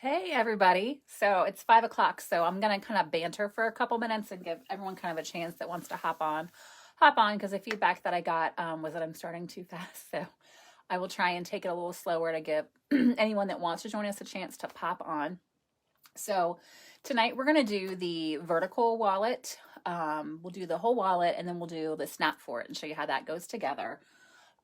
Hey everybody. So it's 5 o'clock. So I'm gonna kind of banter for a couple minutes and give everyone kind of a chance that wants to hop on because the feedback that I got was that I'm starting too fast. So I will try and take it a little slower to give anyone that wants to join us a chance to pop on. So tonight we're gonna do the vertical wallet. We'll do the whole wallet and then we'll do the snap for it and show you how that goes together.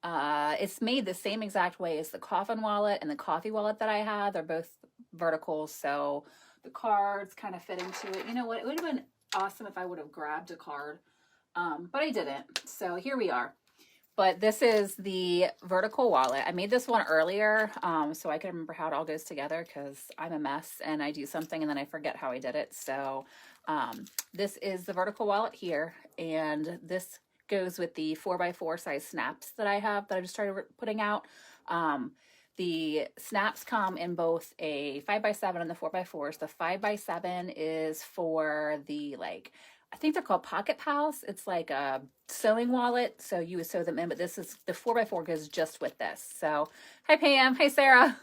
It's made the same exact way as the coffin wallet and the coffee wallet that I had. They're both vertical, so the cards kind of fit into it. You know what? It would have been awesome if I would have grabbed a card, but I didn't. So here we are. But this is the vertical wallet. I made this one earlier so I can remember how it all goes together because I'm a mess and I do something and then I forget how I did it. So this is the vertical wallet here, and this goes with the 4x4 size snaps that I have that I just started putting out. The snaps come in both a 5x7 and the 4x4s. The 5x7 is for the, like, I think they're called Pocket Pals. It's like a sewing wallet, so you would sew them in, but this is the 4x4 goes just with this. So hi Pam, hi Sarah.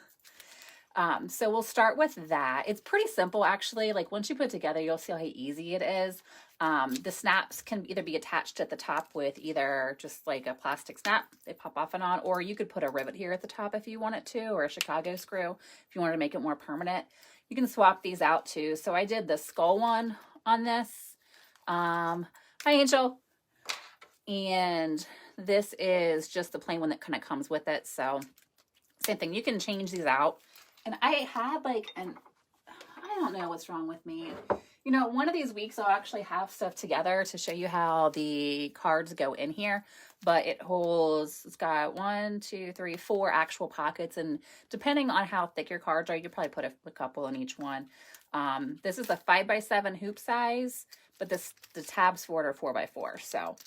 So we'll start with that. It's pretty simple actually. Like once you put it together, you'll see how easy it is. The snaps can either be attached at the top with either just like a plastic snap, they pop off and on, or you could put a rivet here at the top if you wanted to, or a Chicago screw if you wanted to make it more permanent. You can swap these out too. So I did the skull one on this. Hi Angel. And this is just the plain one that kind of comes with it. So same thing, you can change these out. And I had like I don't know what's wrong with me. You know, one of these weeks I'll actually have stuff together to show you how the cards go in here. But it's got 1, 2, 3, 4 actual pockets. And depending on how thick your cards are, you could probably put a couple in each one. This is a 5x7 hoop size, but the tabs for it are 4x4. So,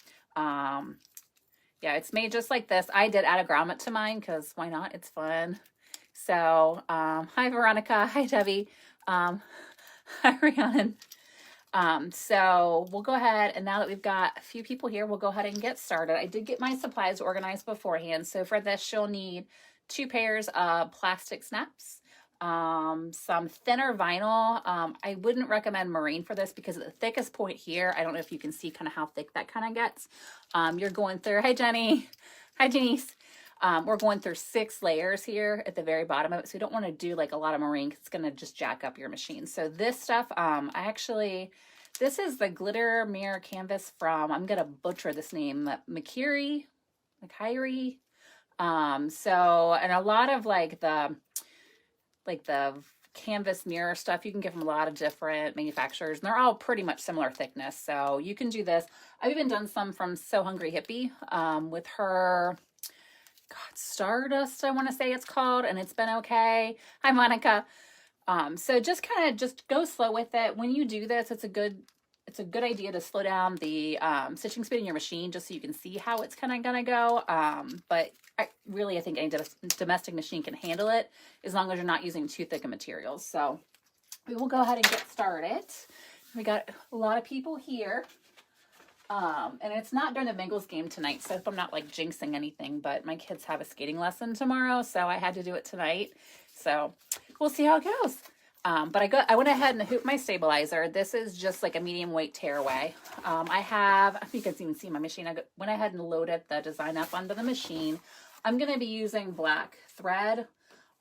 yeah, it's made just like this. I did add a grommet to mine because why not? It's fun. So, hi Veronica, hi Debbie, hi Rhiannon. So we'll go ahead, and now that we've got a few people here, we'll go ahead and get started. I did get my supplies organized beforehand. So for this, you'll need 2 pairs of plastic snaps, some thinner vinyl. I wouldn't recommend marine for this because at the thickest point here, I don't know if you can see kind of how thick that kind of gets. You're going through, hi Jenny, hi Janice. We're going through 6 layers here at the very bottom of it. So you don't want to do like a lot of marine because it's going to just jack up your machine. So this stuff, this is the glitter mirror canvas from, I'm going to butcher this name, Makiri. So, and a lot of like the canvas mirror stuff, you can get from a lot of different manufacturers, and they're all pretty much similar thickness. So you can do this. I've even done some from So Hungry Hippie with her, Stardust, I want to say it's called, and it's been okay. Hi, Monica. So just go slow with it. When you do this, it's a good idea to slow down the stitching speed in your machine just so you can see how it's kind of gonna go. But I think any domestic machine can handle it as long as you're not using too thick of materials. So we will go ahead and get started. We got a lot of people here. And it's not during the Bengals game tonight, so if I'm not like jinxing anything, but my kids have a skating lesson tomorrow, so I had to do it tonight. So we'll see how it goes. But I went ahead and hooped my stabilizer. This is just like a medium weight tearaway. I think you can even see my machine. I went ahead and loaded the design up onto the machine. I'm going to be using black thread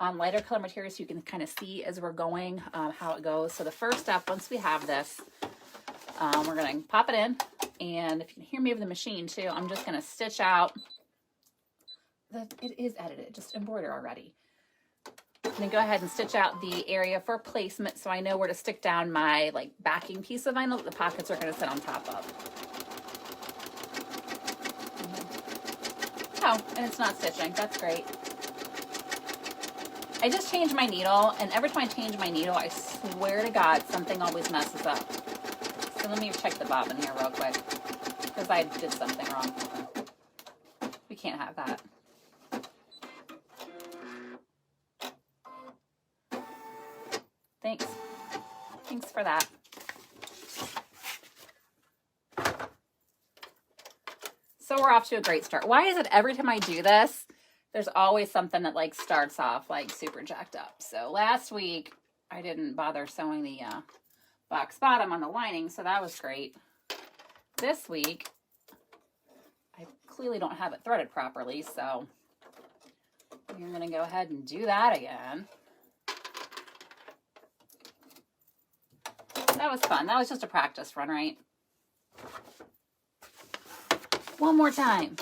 on lighter color material so you can kind of see as we're going how it goes. So the first step, once we have this, we're going to pop it in. And if you can hear me over the machine too, I'm just going to stitch out. It is edited, just embroider already. And then go ahead and stitch out the area for placement so I know where to stick down my like backing piece of vinyl that the pockets are going to sit on top of. Oh, and it's not stitching. That's great. I just changed my needle, and every time I change my needle, I swear to God, something always messes up. So let me check the bobbin here real quick because I did something wrong. We can't have that. Thanks. Thanks for that. So we're off to a great start. Why is it every time I do this, there's always something that like starts off like super jacked up? So last week I didn't bother sewing the box bottom on the lining, so that was great. This week, I clearly don't have it threaded properly, so we're going to go ahead and do that again. That was fun. That was just a practice run, right? One more time.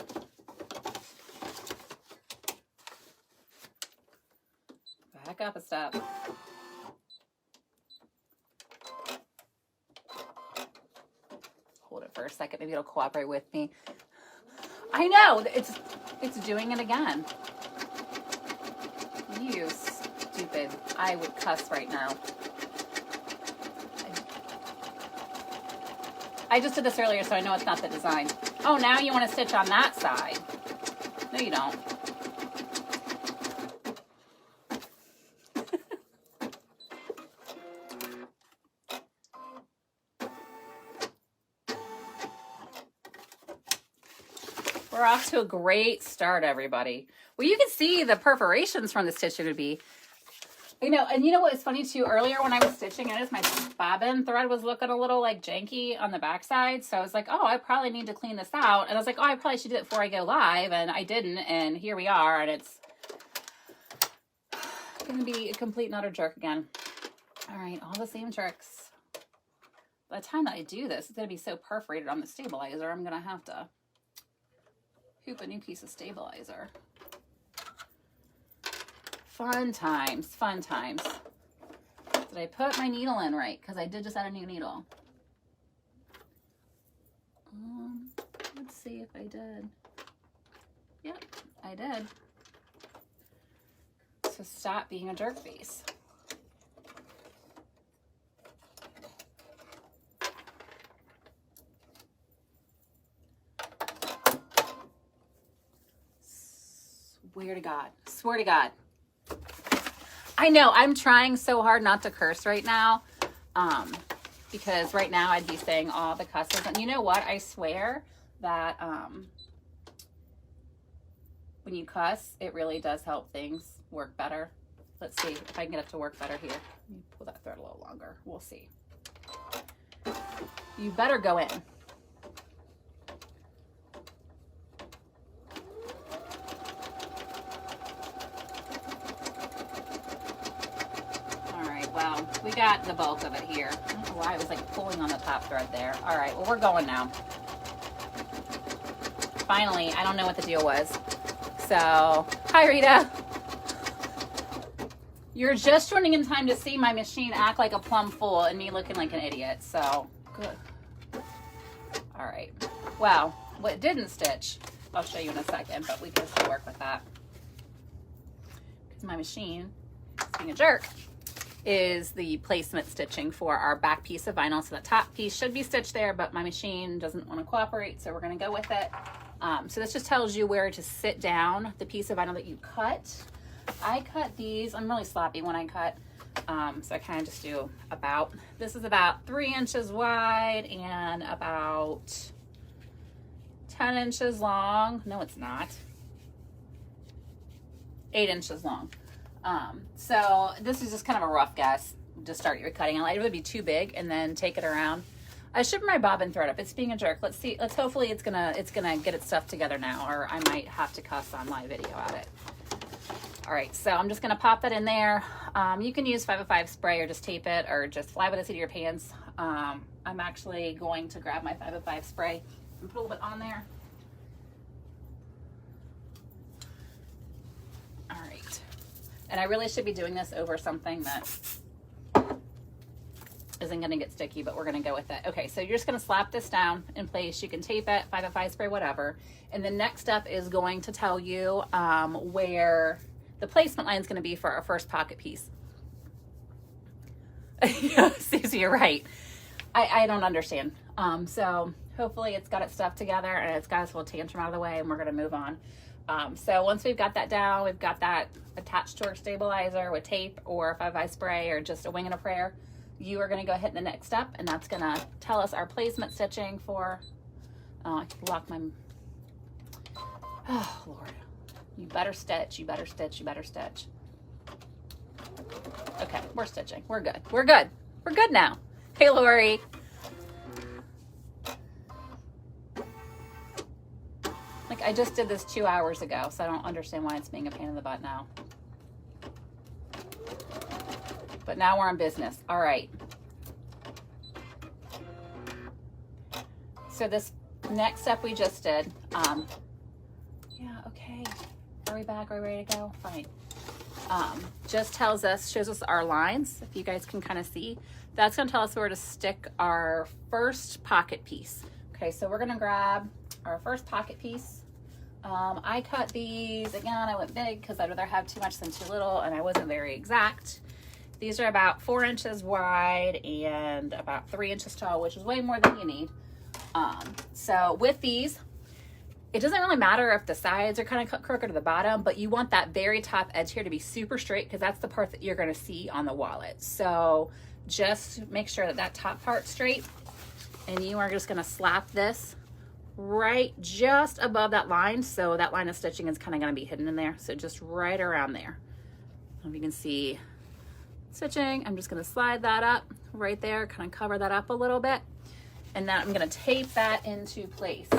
Back up a step. Hold it for a second. Maybe it'll cooperate with me. I know. It's doing it again. You stupid. I would cuss right now. I just did this earlier, so I know it's not the design. Oh, now you want to stitch on that side. No, you don't. We're off to a great start, everybody. Well, you can see the perforations from the stitch it would be. You know, and you know what was funny too? Earlier when I was stitching it, my bobbin thread was looking a little like janky on the backside. So I was like, oh, I probably need to clean this out. And I was like, oh, I probably should do it before I go live. And I didn't. And here we are. And it's going to be a complete and utter jerk again. All right, all the same tricks. By the time that I do this, it's going to be so perforated on the stabilizer, I'm going to have to hoop a new piece of stabilizer. Fun times, fun times. Did I put my needle in right? Because I did just add a new needle. Let's see if I did. Yep, I did. So stop being a jerk face. Swear to God. Swear to God. I know, I'm trying so hard not to curse right now, because right now I'd be saying all the cusses. And you know what? I swear that when you cuss, it really does help things work better. Let's see if I can get it to work better here. Let me pull that thread a little longer. We'll see. You better go in. Well, we got the bulk of it here. I don't know why I was like pulling on the top thread there. All right, well, we're going now. Finally, I don't know what the deal was. So, hi, Rita. You're just running in time to see my machine act like a plum full and me looking like an idiot. So, good. All right. Well, what didn't stitch, I'll show you in a second, but we can still work with that. Because my machine, being a jerk, is the placement stitching for our back piece of vinyl. So the top piece should be stitched there, but my machine doesn't want to cooperate, so we're going to go with it. So this just tells you where to sit down the piece of vinyl that you cut. I cut these, I'm really sloppy when I cut, so I kind of just do about, this is about 3 inches wide and about 10 inches long. No, it's not. 8 inches long. So this is just kind of a rough guess to start your cutting. It would be too big and then take it around. I should put my bobbin thread up. It's being a jerk. Let's see. Let's hopefully it's gonna get its stuff together now, or I might have to cuss on my video at it. All right, so I'm just gonna pop that in there. You can use 505 spray or just tape it or just fly with the seat of your pants. I'm actually going to grab my 505 spray and put a little bit on there. All right. And I really should be doing this over something that isn't going to get sticky, but we're going to go with it. Okay, so you're just going to slap this down in place. You can tape it, 505 spray, whatever. And the next step is going to tell you where the placement line is going to be for our first pocket piece. Susie, you're right. I don't understand. So hopefully it's got its stuff together and it's got its little tantrum out of the way, and we're going to move on. So once we've got that down, we've got that attached to our stabilizer with tape or 505 spray or just a wing and a prayer, you are going to go ahead in the next step, and that's going to tell us our placement stitching for, I can lock my, oh Lord, you better stitch, you better stitch, you better stitch. Okay, we're stitching. We're good. We're good. We're good now. Hey, Lori. Like, I just did this 2 hours ago, so I don't understand why it's being a pain in the butt now. But now we're in business. All right. So this next step we just did, yeah, okay. Are we back? Are we ready to go? Fine. Just tells us, shows us our lines. If you guys can kind of see, that's going to tell us where to stick our first pocket piece. Okay, so we're going to grab our first pocket piece. I cut these, again, I went big because I'd rather have too much than too little, and I wasn't very exact. These are about 4 inches wide and about 3 inches tall, which is way more than you need. So with these, it doesn't really matter if the sides are kind of cut crooked to the bottom, but you want that very top edge here to be super straight because that's the part that you're going to see on the wallet. So just make sure that that top part's straight, and you are just going to slap this right just above that line. So that line of stitching is kind of going to be hidden in there. So just right around there. I don't know if you can see stitching. I'm just going to slide that up right there, kind of cover that up a little bit. And then I'm going to tape that into place.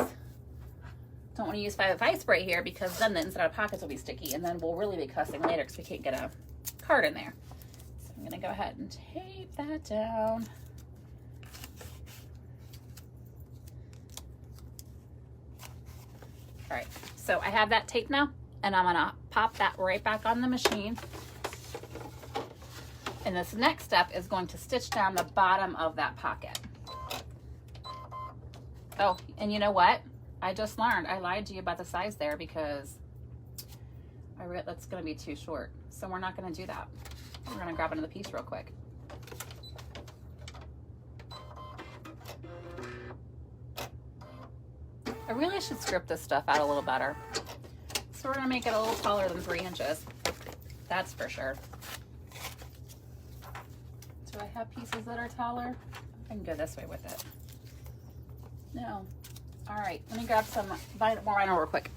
Don't want to use 505 spray here because then the inside of pockets will be sticky, and then we'll really be cussing later because we can't get a card in there. So I'm going to go ahead and tape that down. All right, so I have that tape now, and I'm going to pop that right back on the machine. And this next step is going to stitch down the bottom of that pocket. Oh, and you know what? I just learned I lied to you about the size there because that's going to be too short. So we're not going to do that. We're going to grab another piece real quick. I really should script this stuff out a little better. So we're going to make it a little taller than 3 inches. That's for sure. Do I have pieces that are taller? I can go this way with it. No. All right, let me grab some more vinyl real quick.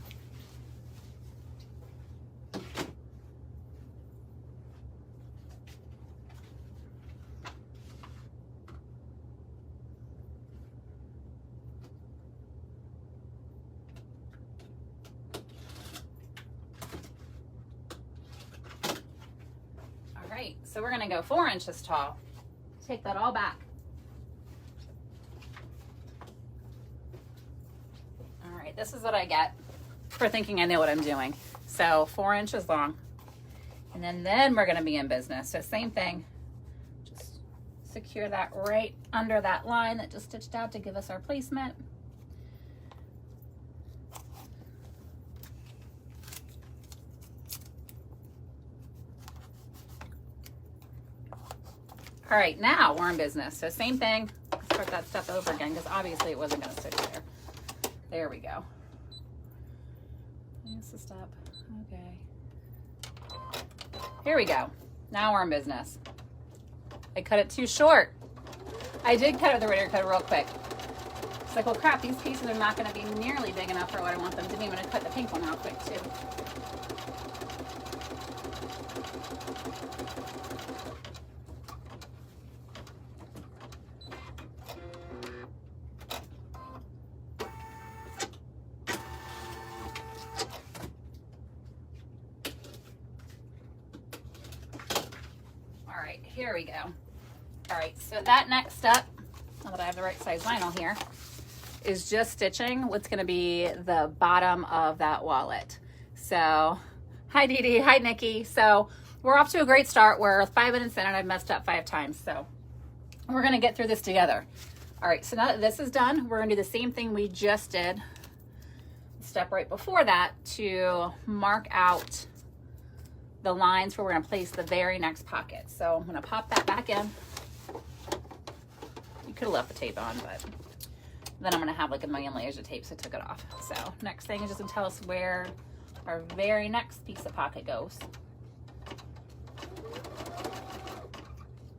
All right, so we're gonna go 4 inches tall. Take that all back. This is what I get for thinking I know what I'm doing. So 4 inches long. And then we're going to be in business. So same thing. Just secure that right under that line that just stitched out to give us our placement. All right, now we're in business. So same thing. Let's start that step over again because obviously it wasn't going to stitch there. There we go. That's the step. Okay. Here we go. Now we're in business. I cut it too short. I did cut it with the radiator cutter real quick. It's like, well, crap, these pieces are not going to be nearly big enough for what I want them to be. I'm going to cut the pink one real quick, too. Here we go. All right, so that next step, now that I have the right size vinyl here, is just stitching what's going to be the bottom of that wallet. So, hi Dee Dee, hi Nikki. So we're off to a great start. We're 5 minutes in and I've messed up 5 times. So we're going to get through this together. All right, so now that this is done, we're going to do the same thing we just did, step right before that, to mark out the lines where we're going to place the very next pocket. So I'm going to pop that back in. You could have left the tape on, but then I'm going to have like a million layers of tape, so I took it off. So next thing is just going to tell us where our very next piece of pocket goes.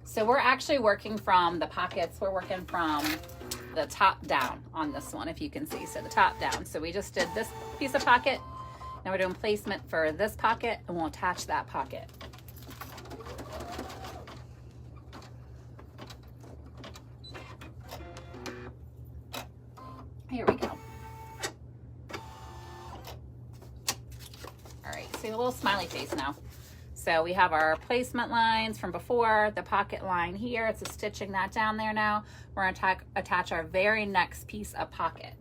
So we're actually working from the pockets. We're working from the top down on this one, if you can see. So the top down. So we just did this piece of pocket. Now we're doing placement for this pocket, and we'll attach that pocket. do a little smiley face now. So we have our placement lines from before, the pocket line here. It's a stitching that down there now. We're going to attach our very next piece of pocket.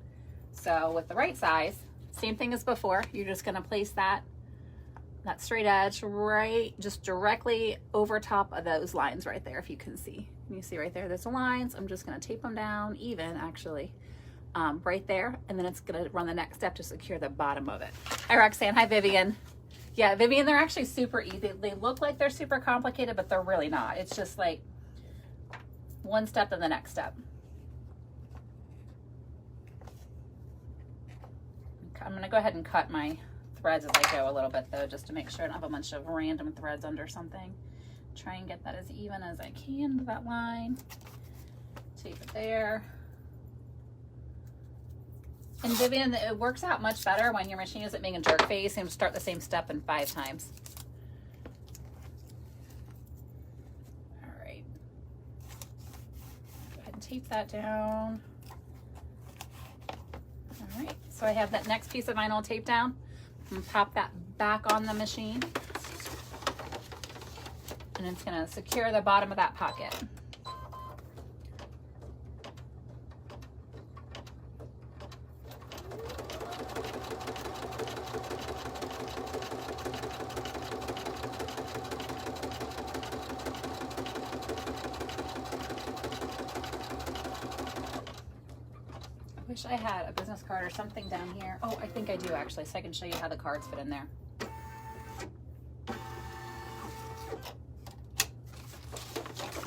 So with the right size, same thing as before. You're just going to place that straight edge right just directly over top of those lines right there. If you can see, you see right there, there's the lines. I'm just going to tape them down even, actually, right there. And then it's going to run the next step to secure the bottom of it. Hi, Roxanne. Hi, Vivian. Yeah, Vivian, they're actually super easy. They look like they're super complicated, but they're really not. It's just like one step to the next step. I'm going to go ahead and cut my threads as I go a little bit, though, just to make sure I don't have a bunch of random threads under something. Try and get that as even as I can to that line. Tape it there. And Vivian, it works out much better when your machine isn't being a jerk face and start the same step in 5 times. All right. Go ahead and tape that down. All right, so I have that next piece of vinyl taped down. I'm gonna pop that back on the machine. And it's gonna secure the bottom of that pocket. Wish I had a business card or something down here. Oh, I think I do actually, so I can show you how the cards fit in there.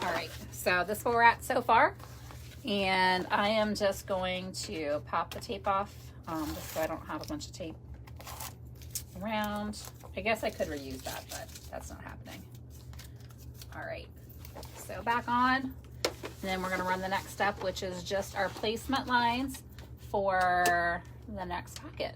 All right, so this is where we're at so far. And I am just going to pop the tape off, just so I don't have a bunch of tape around. I guess I could reuse that, but that's not happening. All right, so back on. And then we're gonna run the next step, which is just our placement lines for the next pocket.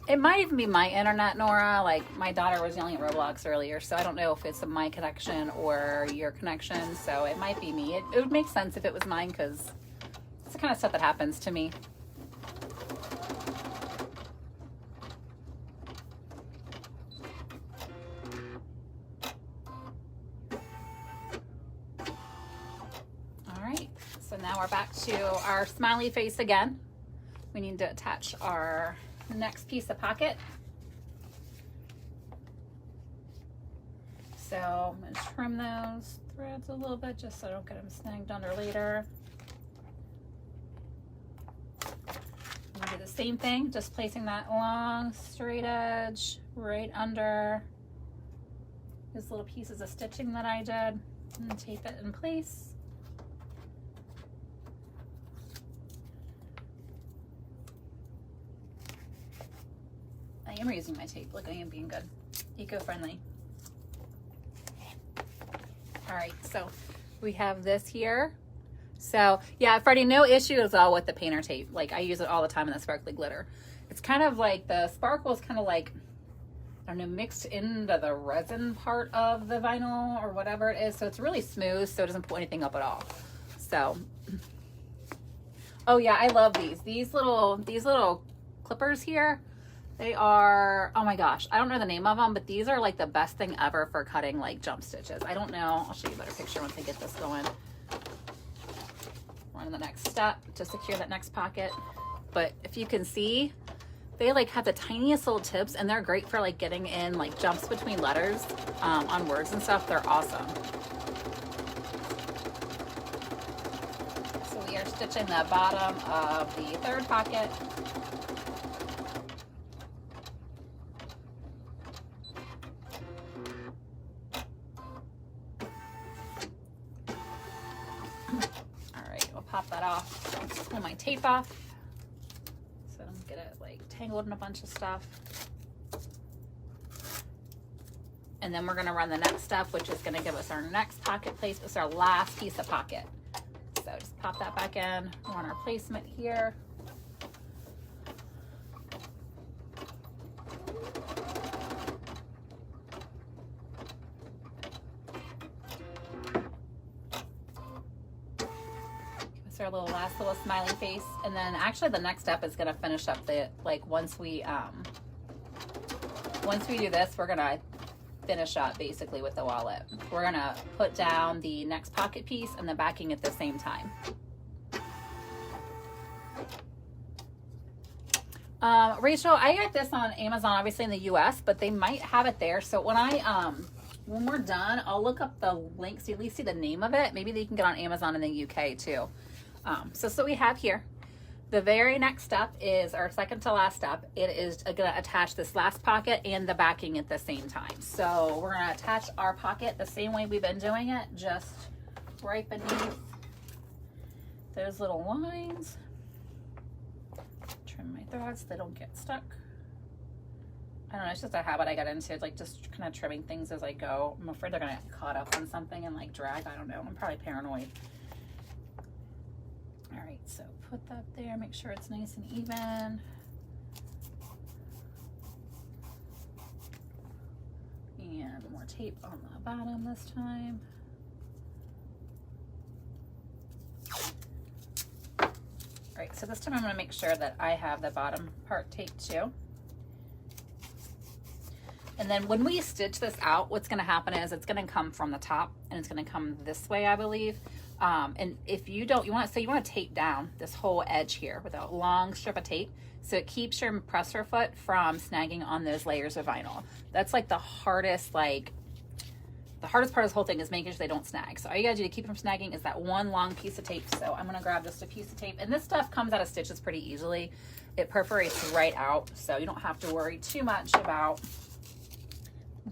It might even be my internet, Nora. Like, my daughter was yelling at Roblox earlier, so I don't know if it's my connection or your connection, so it might be me. It would make sense if it was mine, because it's the kind of stuff that happens to me. So now we're back to our smiley face again. We need to attach our next piece of pocket. So I'm going to trim those threads a little bit just so I don't get them snagged under later. I'm going to do the same thing, just placing that long straight edge right under these little pieces of stitching that I did, and tape it in place. I am using my tape. Look, I am being good. Eco-friendly. All right, so we have this here. So yeah, Freddie, no issue at all with the painter tape. Like, I use it all the time in the sparkly glitter. It's kind of like the sparkle is kind of like, I don't know, mixed into the resin part of the vinyl or whatever it is. So it's really smooth, so it doesn't pull anything up at all. So, oh yeah, I love these. These little clippers here. They are, oh my gosh, I don't know the name of them, but these are like the best thing ever for cutting like jump stitches. I don't know, I'll show you a better picture once I get this going. We're on the next step to secure that next pocket. But if you can see, they like have the tiniest little tips, and they're great for like getting in like jumps between letters on words and stuff. They're awesome. So we are stitching the bottom of the third pocket. Pop that off, pull my tape off so I don't get it like tangled in a bunch of stuff. And then we're going to run the next step, which is going to give us our next pocket place. It's our last piece of pocket. So just pop that back in, run our placement here. our last little smiley face. And then actually the next step is going to finish up the, like once we do this, we're going to finish up basically with the wallet. We're going to put down the next pocket piece and the backing at the same time. Rachel, I got this on Amazon, obviously in the US, but they might have it there. So when we're done, I'll look up the links so you at least see the name of it. Maybe they can get on Amazon in the UK too. So we have here. The very next step is our second to last step. It is going to attach this last pocket and the backing at the same time. So we're going to attach our pocket the same way we've been doing it, just right beneath those little lines. Trim my threads so they don't get stuck. I don't know, it's just a habit I got into. It's like just kind of trimming things as I go. I'm afraid they're gonna get caught up on something and like drag. I don't know, I'm probably paranoid. All right, so put that there, make sure it's nice and even. And more tape on the bottom this time. All right, so this time I'm gonna make sure that I have the bottom part taped too. And then when we stitch this out, what's gonna happen is it's gonna come from the top and it's gonna come this way, I believe. And if you don't, you wanna tape down this whole edge here with a long strip of tape so it keeps your presser foot from snagging on those layers of vinyl. That's like the hardest part of this whole thing is making sure they don't snag. So all you gotta do to keep them from snagging is that one long piece of tape. So I'm gonna grab just a piece of tape, and this stuff comes out of stitches pretty easily. It perforates right out, so you don't have to worry too much about.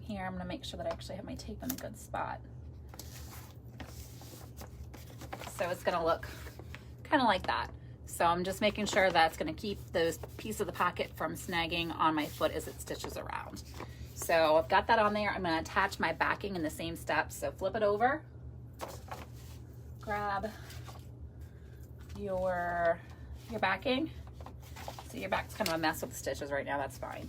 Here, I'm gonna make sure that I actually have my tape in a good spot. So it's gonna look kind of like that. So I'm just making sure that's gonna keep those pieces of the pocket from snagging on my foot as it stitches around. So I've got that on there. I'm gonna attach my backing in the same steps. So flip it over, grab your backing. So your back's kind of a mess with the stitches right now, that's fine.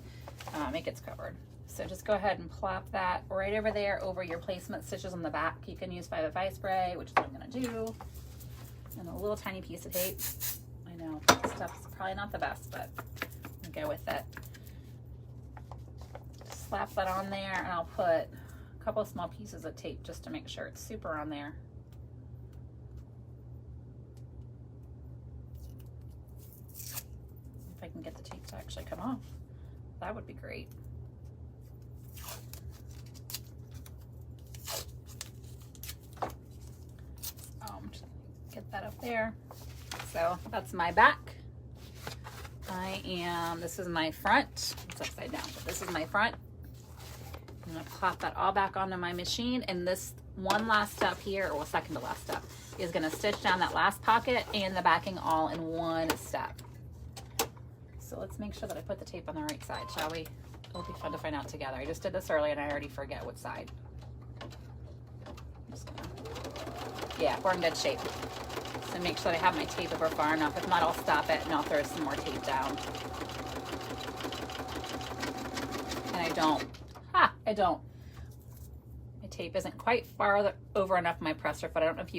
It gets covered. So just go ahead and plop that right over there over your placement stitches on the back. You can use 505 spray, which is what I'm gonna do. And a little tiny piece of tape. I know, this stuff's probably not the best, but I'll go with it. Just slap that on there, and I'll put a couple of small pieces of tape just to make sure it's super on there. If I can get the tape to actually come off, that would be great. Get that up there. So that's my back. This is my front. It's upside down, but this is my front. I'm gonna plop that all back onto my machine, and this one last step here, or second to last step, is gonna stitch down that last pocket and the backing all in one step. So let's make sure that I put the tape on the right side, shall we? It'll be fun to find out together. I just did this earlier and I already forget what side. Yeah, we're in good shape. So make sure that I have my tape over far enough. If not, I'll stop it and I'll throw some more tape down. And I don't. My tape isn't quite far over enough my presser foot. I don't know if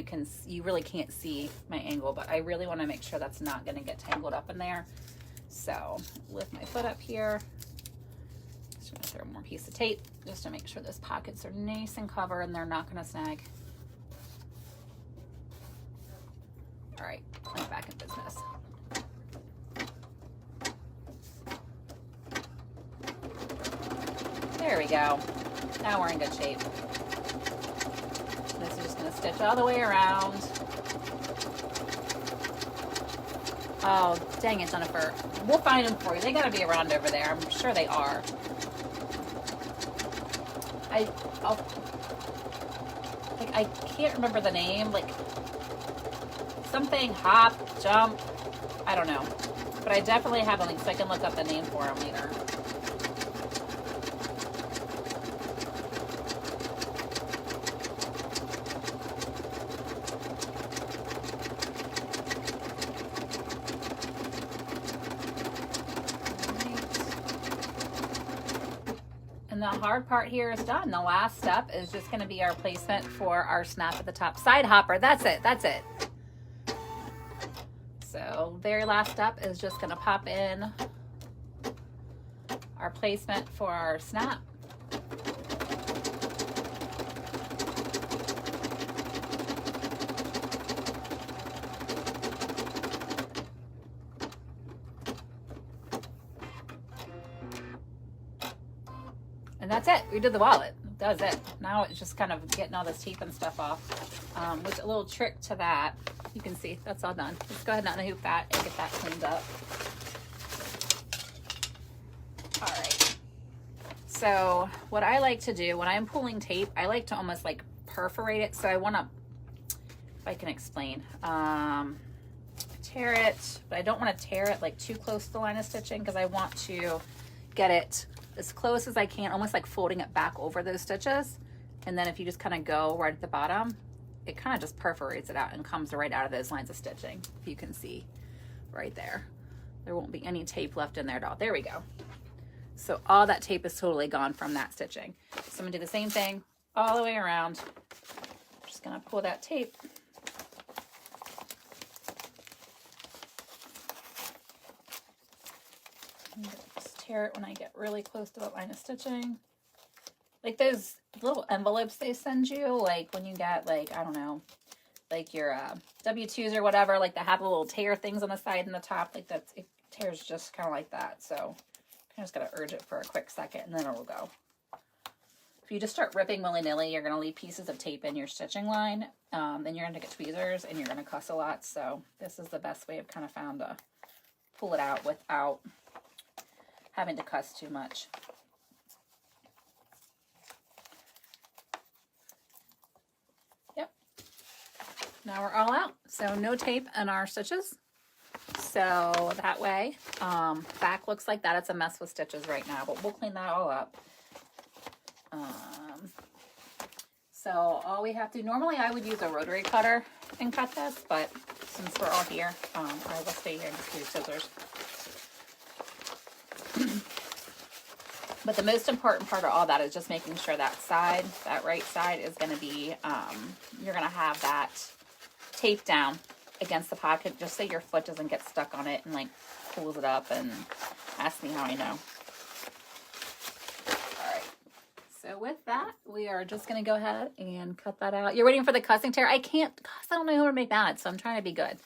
you really can't see my angle, but I really want to make sure that's not going to get tangled up in there. So lift my foot up here. Just going to throw more piece of tape just to make sure those pockets are nice and covered and they're not going to snag. All right, I'm back in business. There we go. Now we're in good shape. This is just gonna stitch all the way around. Oh, dang it, Jennifer. We'll find them for you. They gotta be around over there. I'm sure they are. I can't remember the name, like something hop, jump, I don't know. But I definitely have a link so I can look up the name for them later. And the hard part here is done. The last step is just going to be our placement for our snap at the top. Side hopper, that's it, that's it. So very last step is just gonna pop in our placement for our snap. And that's it. We did the wallet. That was it. Now it's just kind of getting all this tape and stuff off. Which a little trick to that, you can see that's all done. Let's go ahead and unhoop that and get that cleaned up. All right. So what I like to do when I'm pulling tape, I like to almost like perforate it. So I want to, if I can explain, tear it, but I don't want to tear it like too close to the line of stitching because I want to get it as close as I can, almost like folding it back over those stitches. And then if you just kind of go right at the bottom, it kind of just perforates it out and comes right out of those lines of stitching. If you can see right there, there won't be any tape left in there at all. There we go. So all that tape is totally gone from that stitching. So I'm gonna do the same thing all the way around. Just gonna pull that tape. Just tear it when I get really close to the line of stitching. Like those little envelopes they send you, like when you get like, I don't know, like your W-2s or whatever, like they have the little tear things on the side and the top, like that's, it tears just kind of like that. So I just gotta urge it for a quick second and then it'll go. If you just start ripping willy-nilly, you're gonna leave pieces of tape in your stitching line. Then you're gonna get tweezers and you're gonna cuss a lot. So this is the best way I've kind of found to pull it out without having to cuss too much. Yep. Now we're all out. So no tape in our stitches. So that way, back looks like that. It's a mess with stitches right now, but we'll clean that all up. So all we have to, normally I would use a rotary cutter and cut this, but since we're all here, I will stay here and just use scissors. But the most important part of all that is just making sure that side, that right side is going to be, you're going to have that taped down against the pocket just so your foot doesn't get stuck on it and like pulls it up and ask me how I know. All right. So with that, we are just going to go ahead and cut that out. You're waiting for the cussing tear. I can't cuss. I don't know how to make that, so I'm trying to be good.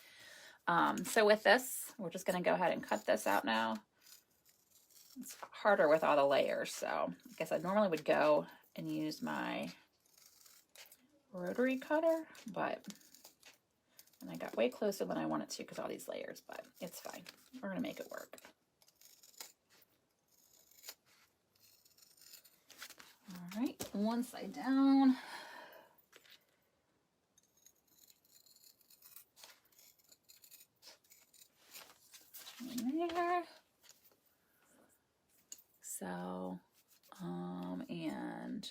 So with this, we're just going to go ahead and cut this out now. It's harder with all the layers, so I guess I normally would go and use my rotary cutter, but and I got way closer than I wanted to because all these layers, but it's fine. We're going to make it work. All right, one side down. In there. So, and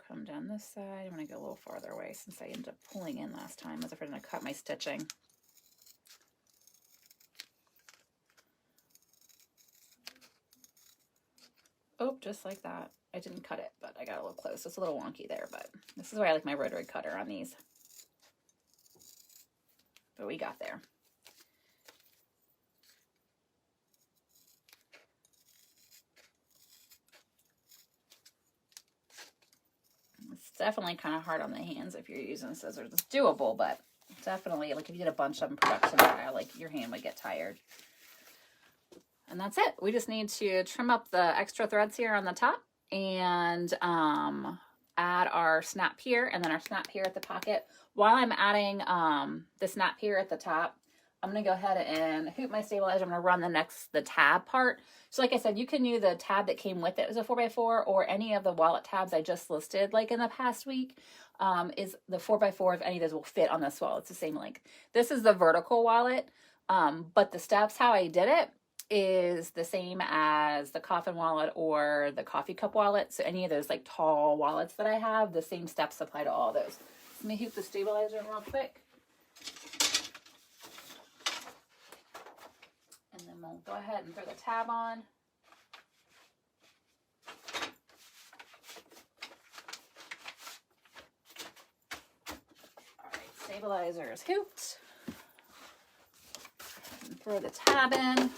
come down this side. I'm going to go a little farther away since I ended up pulling in last time. I was afraid to cut my stitching. Oh, just like that. I didn't cut it, but I got a little close. It's a little wonky there, but this is why I like my rotary cutter on these. But we got there. It's definitely kind of hard on the hands if you're using scissors. It's doable, but definitely, like if you did a bunch of them production style, like your hand would get tired. And that's it. We just need to trim up the extra threads here on the top and add our snap here and then our snap here at the pocket. While I'm adding the snap here at the top, I'm going to go ahead and hoop my stabilizer. I'm going to run the tab part. So like I said, you can use the tab that came with it. It was a 4x4 or any of the wallet tabs I just listed like in the past week. Is the 4x4, if any of those will fit on this wallet. It's the same length. This is the vertical wallet, but the steps how I did it is the same as the coffin wallet or the coffee cup wallet. So any of those like tall wallets that I have, the same steps apply to all those. Let me hoop the stabilizer real quick. And then we'll go ahead and throw the tab on. All right, stabilizer is hooped. throw the tab in.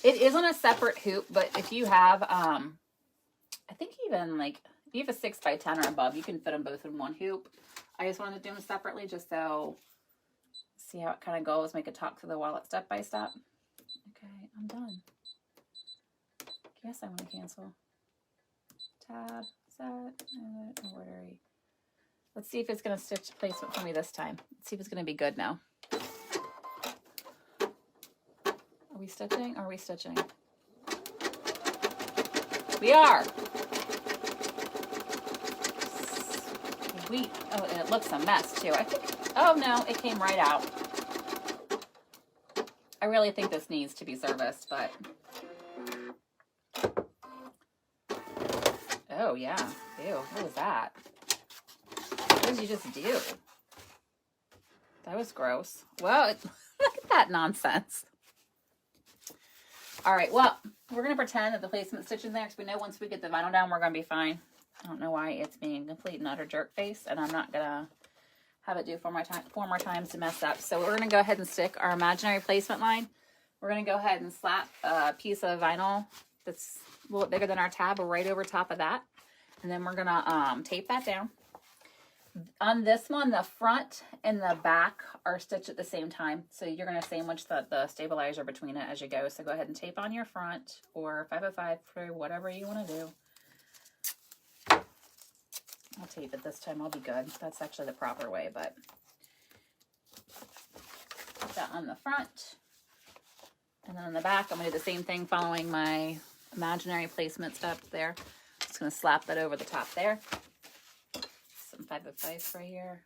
It is on a separate hoop, but if you have, I think even like, if you have a 6x10 or above, you can fit them both in one hoop. I just wanted to do them separately just so, see how it kind of goes, make it talk to the wallet step by step. Okay, I'm done. Yes, I want to cancel. Tab, set, embroidery. Let's see if it's going to stitch placement for me this time. Let's see if it's going to be good now. Are we stitching? Are we stitching? We are. Sweet. Oh, and it looks a mess too. I think, oh no, it came right out. I really think this needs to be serviced, but. Oh yeah. Ew, what was that? What did you just do? That was gross. Well, look at that nonsense. All right, well, we're going to pretend that the placement stitch in there because we know once we get the vinyl down, we're going to be fine. I don't know why it's being complete and utter jerk face, and I'm not going to have it do four more times to mess up. So we're going to go ahead and stick our imaginary placement line. We're going to go ahead and slap a piece of vinyl that's a little bit bigger than our tab right over top of that. And then we're going to tape that down. On this one, the front and the back are stitched at the same time. So you're going to sandwich the stabilizer between it as you go. So go ahead and tape on your front or 505 for whatever you want to do. I'll tape it this time. I'll be good. That's actually the proper way, but put that on the front. And then on the back, I'm going to do the same thing following my imaginary placement step there. Just going to slap that over the top there. Some 505 right here.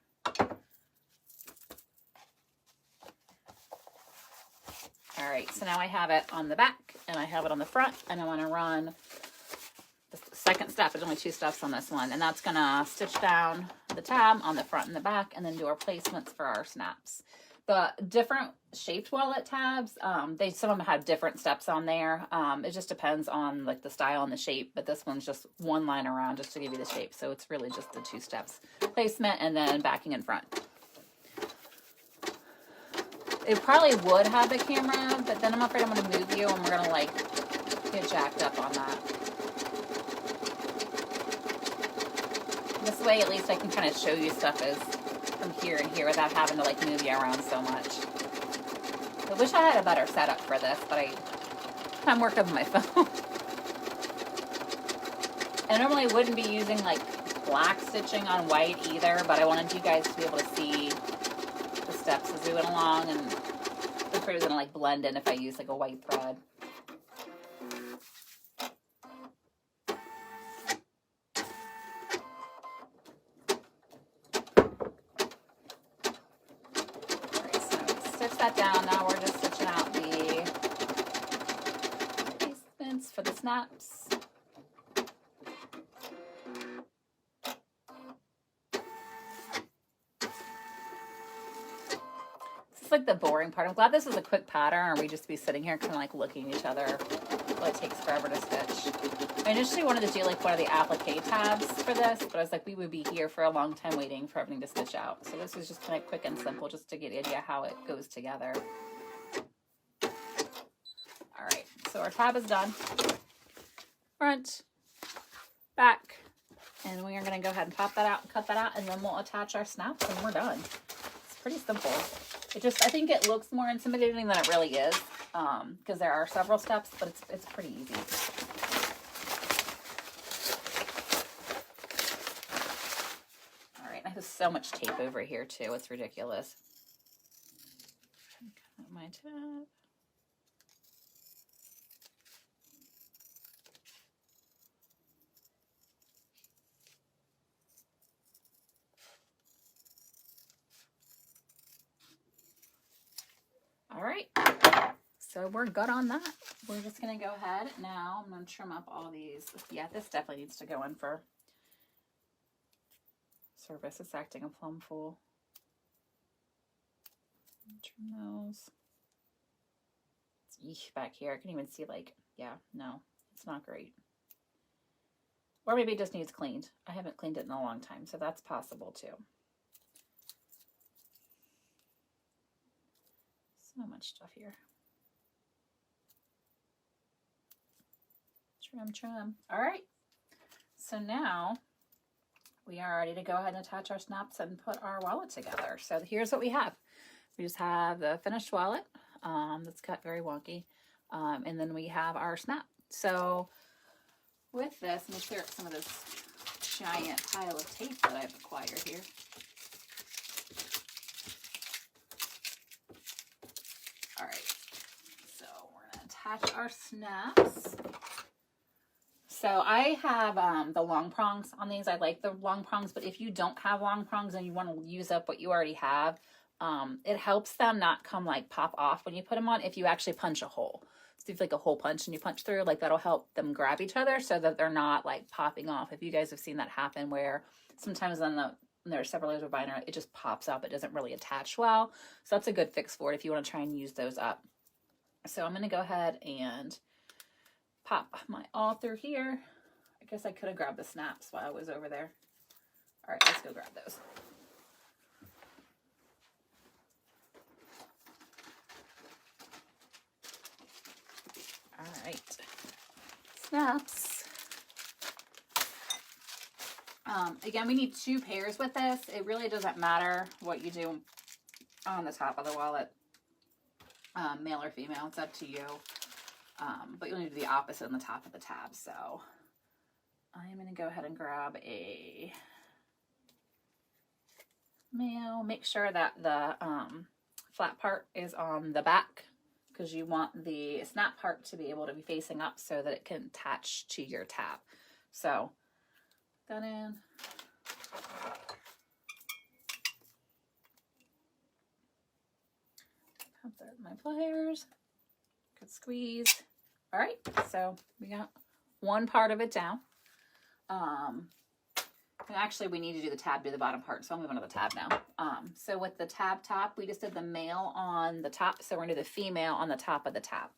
All right, so now I have it on the back and I have it on the front, and I want to run the second step. There's only 2 steps on this one, and that's going to stitch down the tab on the front and the back and then do our placements for our snaps. The different shaped wallet tabs, some of them have different steps on there. It just depends on like the style and the shape, but this one's just one line around just to give you the shape. So it's really just the 2 steps, placement and then backing in front. It probably would have the camera, but then I'm afraid I'm going to move you and we're going to like get jacked up on that. This way at least I can kind of show you stuff as from here and here without having to like move you around so much. I wish I had a better setup for this, but I'm working with my phone. I normally wouldn't be using like black stitching on white either, but I wanted you guys to be able to see the steps as we went along, and the thread was gonna like blend in if I use like a white thread. That down. Now we're just stitching out the placements for the snaps. This is like the boring part. I'm glad this is a quick pattern, or we just be sitting here kind of like looking at each other while it takes forever to stitch. I initially wanted to do like one of the applique tabs for this, but I was like, we would be here for a long time waiting for everything to stitch out. So this is just kind of quick and simple just to get an idea how it goes together. All right, so our tab is done. Front, back, and we are going to go ahead and pop that out and cut that out, and then we'll attach our snaps and we're done. It's pretty simple. It just, I think it looks more intimidating than it really is, because there are several steps, but it's pretty easy. There's so much tape over here too. It's ridiculous. Cut my tab. All right. So we're good on that. We're just going to go ahead now. I'm going to trim up all these. Yeah, this definitely needs to go in for service. It's acting a plum fool. Trim those. Eesh, back here, I can even see like, yeah, no, it's not great. Or maybe it just needs cleaned. I haven't cleaned it in a long time, so that's possible too. So much stuff here. Trim. All right. So now we are ready to go ahead and attach our snaps and put our wallet together. So here's what we have. We just have the finished wallet that's got very wonky. And then we have our snap. So with this, let me clear up some of this giant pile of tape that I've acquired here. All right, so we're gonna attach our snaps. So I have the long prongs on these. I like the long prongs, but if you don't have long prongs and you want to use up what you already have, it helps them not come like pop off when you put them on if you actually punch a hole. So if like a hole punch and you punch through, like that'll help them grab each other so that they're not like popping off. If you guys have seen that happen where sometimes when there are several layers of binder, it just pops up. It doesn't really attach well. So that's a good fix for it if you want to try and use those up. So I'm going to go ahead and pop my all through here. I guess I could have grabbed the snaps while I was over there. All right, let's go grab those. All right, snaps. Again, we need 2 pairs with this. It really doesn't matter what you do on the top of the wallet, male or female, it's up to you. But you'll need to do the opposite on the top of the tab. So I'm going to go ahead and grab a male. Make sure that the flat part is on the back because you want the snap part to be able to be facing up so that it can attach to your tab. So that in. Pop that in my pliers. Good squeeze. All right, so we got one part of it down. And actually we need to do the tab, do the bottom part, so I'll move on to the tab now. So with the tab top, we just did the male on the top, so we're gonna do the female on the top of the tab.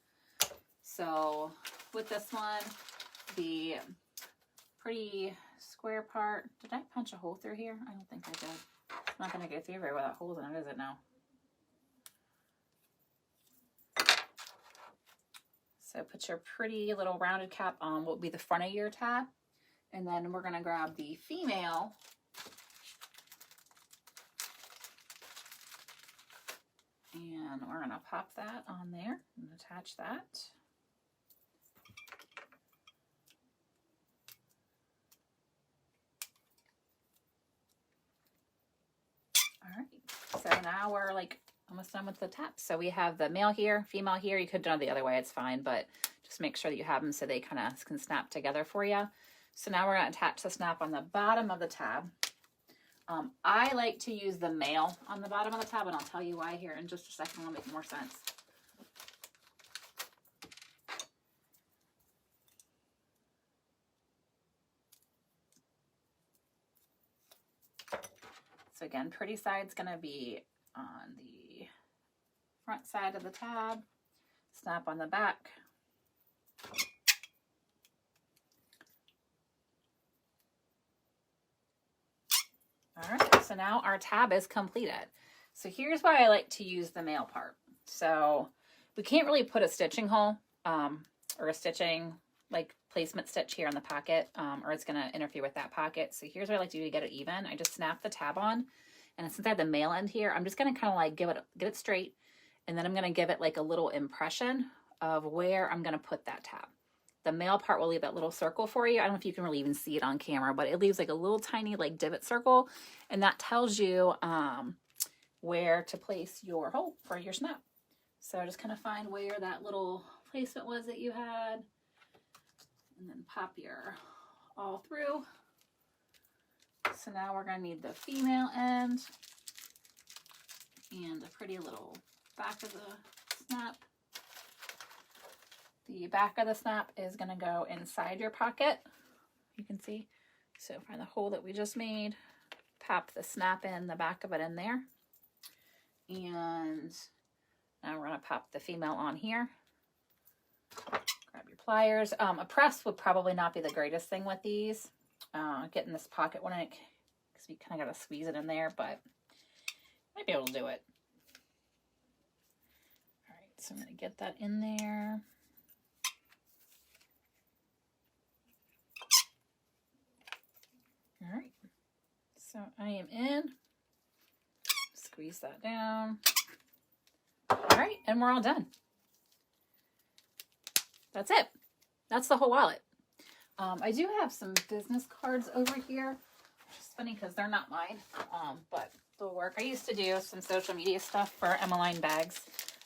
So with this one, the pretty square part, did I punch a hole through here? I don't think I did. It's not gonna go through very well without holes in it, is it now? So put your pretty little rounded cap on what will be the front of your tab. And then we're going to grab the female. And we're going to pop that on there and attach that. All right. So now we're like almost done with the tab. So we have the male here, female here. You could have done it the other way, it's fine, but just make sure that you have them so they kind of can snap together for you. So now we're going to attach the snap on the bottom of the tab. I like to use the male on the bottom of the tab, and I'll tell you why here in just a second. It'll make more sense. So again, pretty side's going to be on the front side of the tab, snap on the back. All right, so now our tab is completed. So here's why I like to use the male part. So we can't really put a stitching hole or a stitching like placement stitch here on the pocket or it's going to interfere with that pocket. So here's what I like to do to get it even. I just snap the tab on, and since I have the male end here, I'm just going to kind of like get it straight, and then I'm going to give it like a little impression of where I'm going to put that tab. The male part will leave that little circle for you. I don't know if you can really even see it on camera, but it leaves like a little tiny like divot circle, and that tells you where to place your hole for your snap. So just kind of find where that little placement was that you had, and then pop your all through. So now we're going to need the female end and a pretty little back of the snap. The back of the snap is going to go inside your pocket, you can see. So find the hole that we just made, pop the snap in, the back of it in there. And now we're going to pop the female on here. Grab your pliers. A press would probably not be the greatest thing with these. Getting this pocket one in it, because we kind of got to squeeze it in there, but might be able to do it. So I'm going to get that in there. All right. So I am in. Squeeze that down. All right, and we're all done. That's it. That's the whole wallet. I do have some business cards over here, which is funny because they're not mine, but they'll work. I used to do some social media stuff for Emmeline Bags.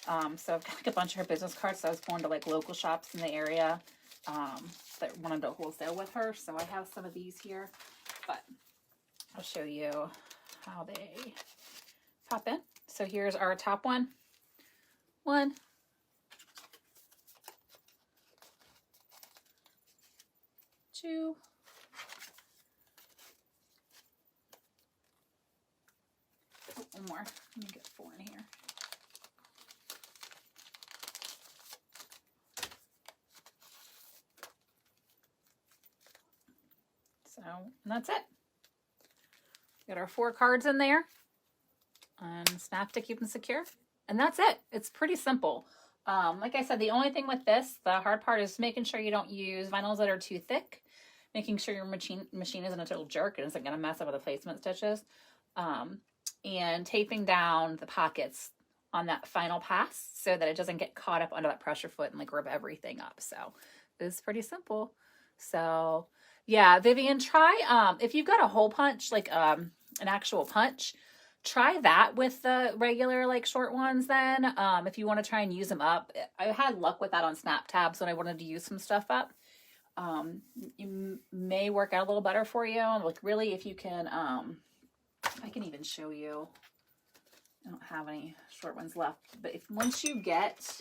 So I've got like a bunch of her business cards. So I was going to like local shops in the area that wanted to wholesale with her. So I have some of these here, but I'll show you how they pop in. So here's our top one. 1, 2, 1 more. Let me get 4 in here. So, and that's it. Got our 4 cards in there. And snap to keep them secure. And that's it. It's pretty simple. Like I said, the only thing with this, the hard part is making sure you don't use vinyls that are too thick, making sure your machine isn't a total jerk and isn't going to mess up with the placement stitches, and taping down the pockets on that final pass so that it doesn't get caught up under that pressure foot and like rip everything up. So it's pretty simple. So yeah, Vivian, try, if you've got a hole punch, like an actual punch, try that with the regular like short ones then, if you want to try and use them up. I had luck with that on snap tabs when I wanted to use some stuff up. It may work out a little better for you. Like really, if you can, I can even show you. I don't have any short ones left, but if once you get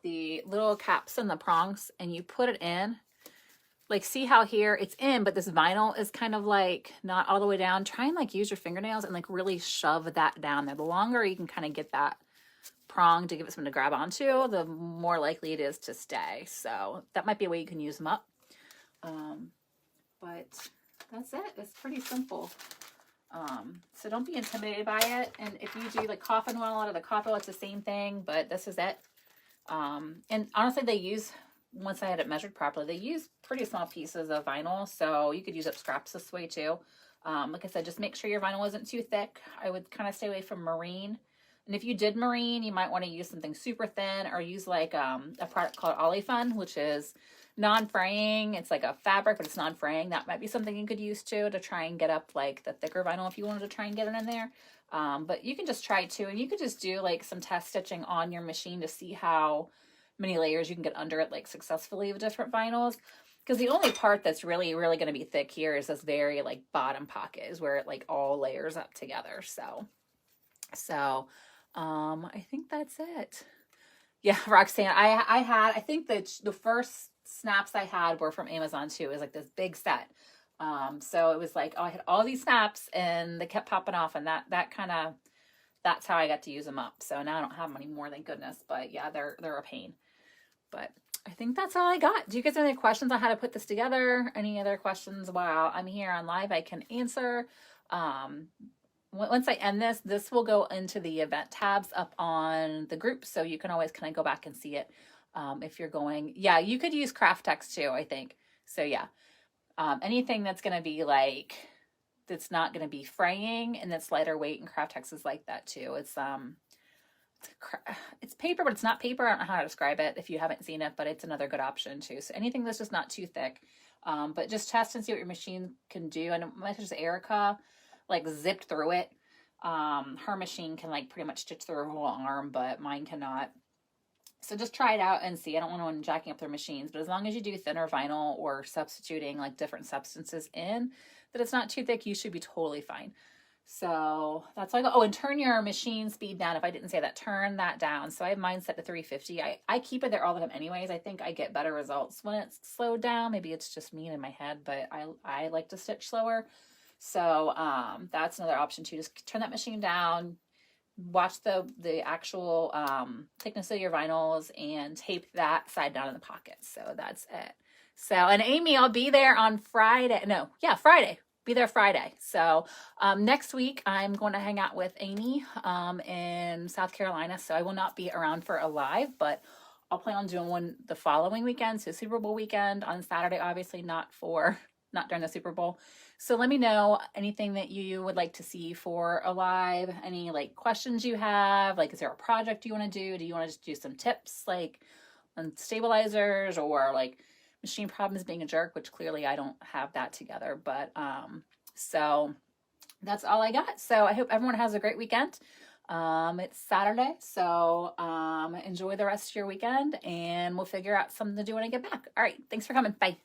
the little caps and the prongs and you put it in, like see how here it's in, but this vinyl is kind of like not all the way down. Try and like use your fingernails and like really shove that down there. The longer you can kind of get that prong to give it something to grab onto, the more likely it is to stay. So that might be a way you can use them up. But that's it. It's pretty simple. So don't be intimidated by it. And if you do like coffin wallet or the coffin wallet, it's the same thing, but this is it. And honestly, they use, once I had it measured properly, they use pretty small pieces of vinyl, so you could use up scraps this way too. Like I said, just make sure your vinyl isn't too thick. I would kind of stay away from marine. And if you did marine, you might want to use something super thin or use like a product called Olifun, which is non-fraying. It's like a fabric, but it's non-fraying. That might be something you could use too to try and get up like the thicker vinyl if you wanted to try and get it in there. But you can just try too, and you could just do like some test stitching on your machine to see how many layers you can get under it like successfully with different vinyls. Because the only part that's really going to be thick here is this very like bottom pocket is where it like all layers up together. So I think that's it. Yeah, Roxanne, I think that the first snaps I had were from Amazon too. It was like this big set. So it was like, oh, I had all these snaps and they kept popping off, and that's how I got to use them up. So now I don't have them anymore, thank goodness. But yeah, they're a pain. But I think that's all I got. Do you guys have any questions on how to put this together? Any other questions while I'm here on live I can answer? Once I end this will go into the event tabs up on the group, so you can always kind of go back and see it if you're going. Yeah, you could use craft text too, I think. So yeah, anything that's going to be like, that's not going to be fraying and that's lighter weight, and craft text is like that too. It's paper, but it's not paper. I don't know how to describe it if you haven't seen it, but it's another good option too. So anything that's just not too thick, but just test and see what your machine can do. And my sister Erica like zipped through it. Her machine can like pretty much stitch through her whole arm, but mine cannot. So just try it out and see. I don't want anyone jacking up their machines, but as long as you do thinner vinyl or substituting like different substances in, that it's not too thick, you should be totally fine. So that's why I go, oh, and turn your machine speed down. If I didn't say that, turn that down. So I have mine set to 350. I keep it there all the time anyways. I think I get better results when it's slowed down. Maybe it's just me in my head, but I like to stitch slower. So that's another option too. Just turn that machine down, watch the actual thickness of your vinyls, and tape that side down in the pocket. So that's it. So, and Amy, I'll be there on Friday. No, yeah, Friday. be there Friday. So next week I'm going to hang out with Amy in South Carolina. So I will not be around for a live, but I'll plan on doing one the following weekend. So Super Bowl weekend on Saturday, obviously not during the Super Bowl. So let me know anything that you would like to see for a live, any like questions you have, like is there a project you want to do? Do you want to just do some tips like on stabilizers or like machine problems being a jerk, which clearly I don't have that together, but so that's all I got. So I hope everyone has a great weekend. It's Saturday, so enjoy the rest of your weekend and we'll figure out something to do when I get back. All right, thanks for coming. Bye.